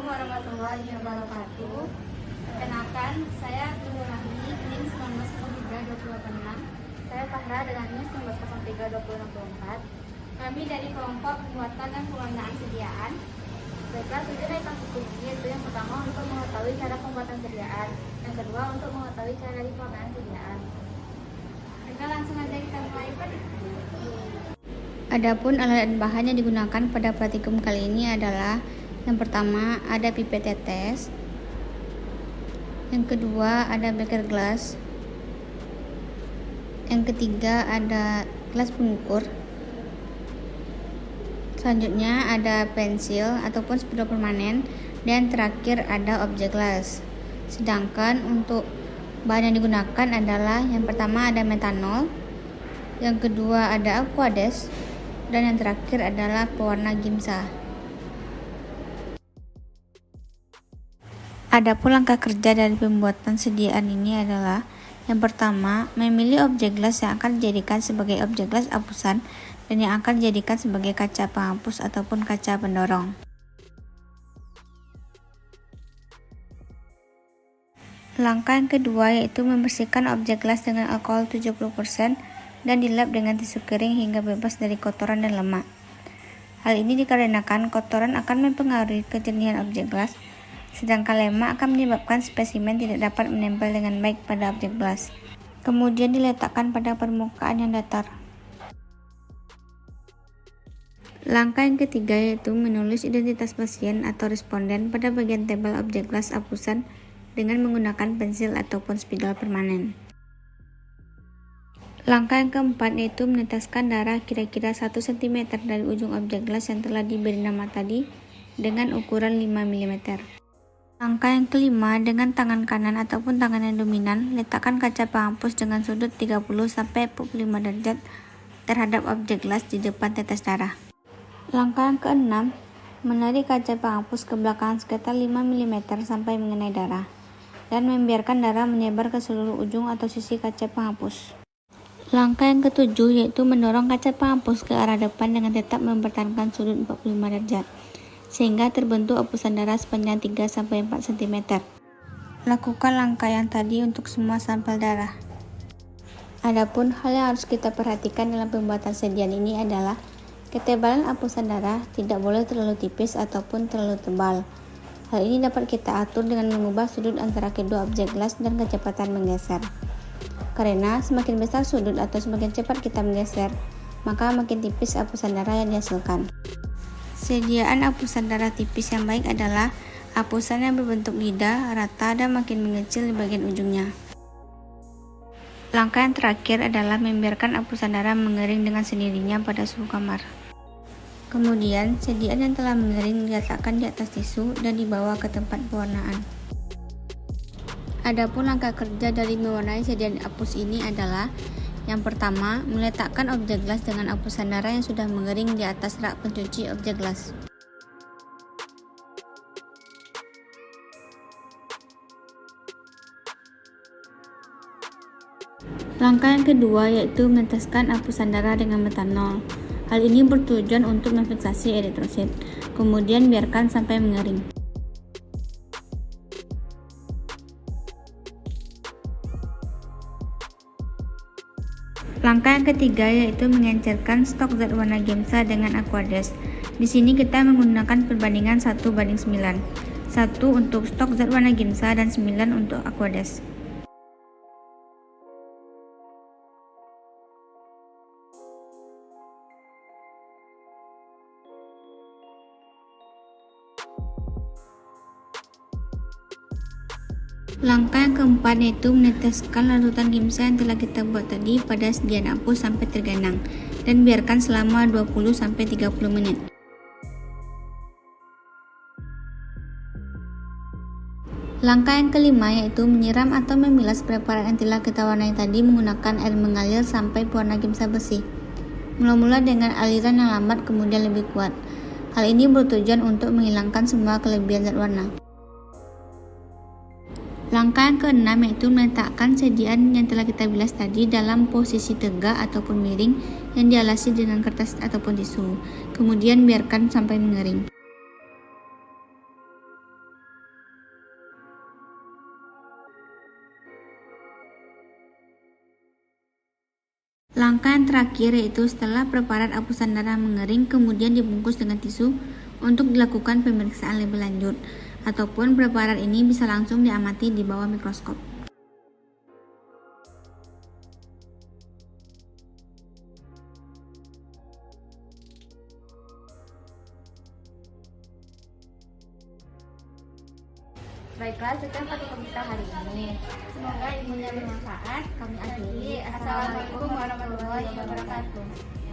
warahmatullahi wabarakatuh. Perkenalkan, saya Nur Rahmi, NIM 1903-286. Saya Fahra dengan NIM 1903-264. Kami dari kelompok pembuatan dan pengelolaan sediaan. Baiklah, tujuan dari kasus ini yaitu yang pertama untuk mengetahui cara pembuatan sediaan, yang kedua untuk mengetahui cara dari pengelolaan sediaan. Kita langsung aja kita mulai Pak. Adapun alat dan bahan yang digunakan pada praktikum kali ini adalah yang pertama ada pipet tetes, yang kedua ada beker gelas, yang ketiga ada gelas pengukur, selanjutnya ada pensil ataupun spidol permanen, dan terakhir ada objek gelas. Sedangkan untuk bahan yang digunakan adalah yang pertama ada metanol, yang kedua ada aquades, dan yang terakhir adalah pewarna gimsa. Adapun langkah kerja dari pembuatan sediaan ini adalah yang pertama, memilih objek gelas yang akan dijadikan sebagai objek gelas hapusan dan yang akan dijadikan sebagai kaca penghapus ataupun kaca pendorong. Langkah yang kedua yaitu membersihkan objek gelas dengan alkohol 70% dan dilap dengan tisu kering hingga bebas dari kotoran dan lemak. Hal ini dikarenakan kotoran akan mempengaruhi kejernihan objek gelas, sedangkan lemak akan menyebabkan spesimen tidak dapat menempel dengan baik pada objek gelas. Kemudian diletakkan pada permukaan yang datar. Langkah yang ketiga yaitu menulis identitas pasien atau responden pada bagian tebal objek gelas hapusan dengan menggunakan pensil ataupun spidol permanen. Langkah yang keempat yaitu meneteskan darah kira-kira 1 cm dari ujung objek gelas yang telah diberi nama tadi dengan ukuran 5 mm. Langkah yang kelima, dengan tangan kanan ataupun tangan yang dominan, letakkan kaca penghapus dengan sudut 30-45 derajat terhadap objek gelas di depan tetes darah. Langkah yang keenam, menarik kaca penghapus ke belakang sekitar 5 mm sampai mengenai darah, dan membiarkan darah menyebar ke seluruh ujung atau sisi kaca penghapus. Langkah yang ketujuh yaitu mendorong kaca penghapus ke arah depan dengan tetap mempertahankan sudut 45 derajat. Sehingga terbentuk hapusan darah sepanjang 3-4 cm. Lakukan langkah yang tadi untuk semua sampel darah. Adapun hal yang harus kita perhatikan dalam pembuatan sediaan ini adalah ketebalan hapusan darah tidak boleh terlalu tipis ataupun terlalu tebal. Hal ini dapat kita atur dengan mengubah sudut antara kedua objek gelas dan kecepatan menggeser. Karena semakin besar sudut atau semakin cepat kita menggeser, maka makin tipis hapusan darah yang dihasilkan. Sediaan hapusan darah tipis yang baik adalah hapusan yang berbentuk lidah, rata, dan makin mengecil di bagian ujungnya. Langkah yang terakhir adalah membiarkan hapusan darah mengering dengan sendirinya pada suhu kamar. Kemudian, sediaan yang telah mengering diletakkan di atas tisu dan dibawa ke tempat pewarnaan. Adapun langkah kerja dari mewarnai sediaan hapus ini adalah yang pertama, meletakkan objek gelas dengan hapusan darah yang sudah mengering di atas rak pencuci objek gelas. Langkah yang kedua yaitu meneteskan hapusan darah dengan metanol. Hal ini bertujuan untuk memfiksasi eritrosit, kemudian biarkan sampai mengering. Langkah yang ketiga yaitu mengencerkan stok zat warna gimsa dengan aquades. Di sini kita menggunakan perbandingan 1:9. 1 untuk stok zat warna gimsa dan 9 untuk aquades. Langkah yang keempat yaitu meneteskan larutan gimsa yang telah kita buat tadi pada sediaan hapus sampai tergenang dan biarkan selama 20-30 menit. Langkah yang kelima yaitu menyiram atau memilas preparat yang telah kita warnai tadi menggunakan air mengalir sampai pewarna gimsa bersih. Mula-mula dengan aliran yang lambat kemudian lebih kuat. Hal ini bertujuan untuk menghilangkan semua kelebihan zat warna. Langkah yang keenam yaitu meletakkan sediaan yang telah kita bilas tadi dalam posisi tegak ataupun miring yang dialasi dengan kertas ataupun tisu. Kemudian biarkan sampai mengering. Langkah yang terakhir yaitu setelah preparat hapusan darah mengering kemudian dibungkus dengan tisu untuk dilakukan pemeriksaan lebih lanjut, ataupun preparat ini bisa langsung diamati di bawah mikroskop. Baiklah, sekian topik kita hari ini. Semoga ilmunya bermanfaat. Kami akhiri. Assalamualaikum warahmatullahi wabarakatuh.